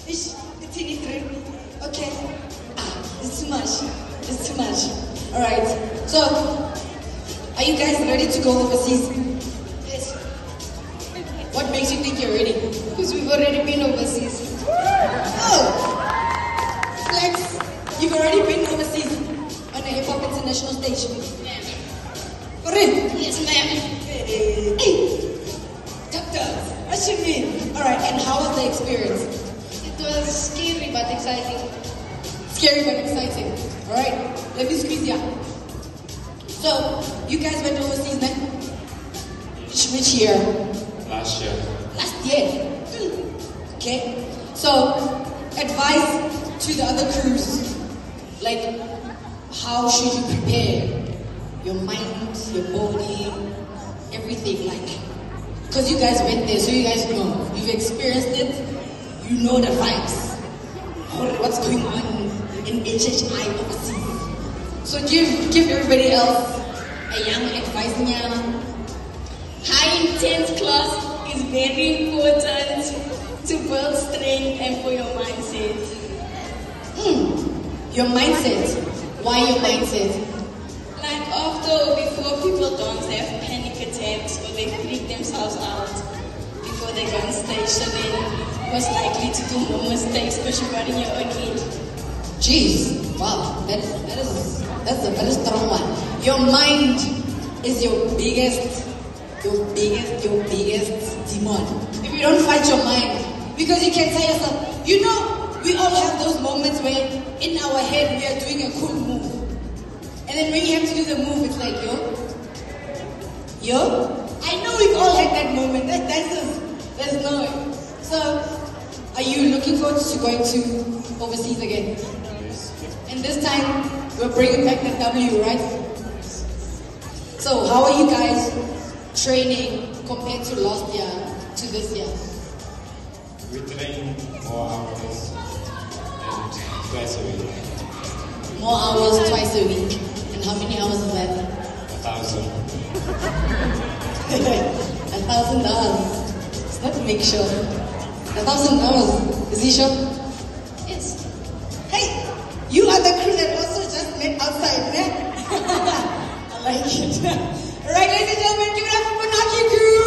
It's 23. Okay. It's too much. It's too much. Alright. So, are you guys ready to go overseas? Yes, What makes you think you're ready? because we've already been overseas. Oh! Flex, you've already been overseas on a hip hop international stage. For real? Yes, ma'am. Hey! Doctor, what you mean? Alright, and how was the experience? It was scary but exciting. Scary but exciting. Alright, let me squeeze ya. So, you guys went overseas, man? Which year? Last year. Last year. Okay. So, advice to the other crews. Like, how should you prepare your mind, your body, everything, like, because you guys went there, so you guys know. You've experienced it. You know the vibes. What's going on in HHI overseas. So give everybody else a young advice. High intense class is very important to build strength and for your mindset. Your mindset. Why your mindset? Like after or before people dance, they have panic attacks or they freak themselves out before they go on stage. So then most likely to do more mistakes because you're running your own head. Jeez, wow, that's a very strong one. Your mind is your biggest demon. If you don't fight your mind, because you can tell yourself, you know, we all have those moments where in our head we are doing a cool move. And then when you have to do the move, it's like, yo, I know we've all had that moment. There's no. So, are you looking forward to going to overseas again? And this time, we're bringing back the W, right? So, how are you guys training compared to last year to this year? We train more hours and twice a week. More hours twice a week. And how many hours is that? 1,000. $1,000. It's not to make sure. $1,000. Is he sure? Yes. Hey, you are the crew that also just met outside, man. I like it. Alright, ladies and gentlemen, give it up for Monarchy Crew!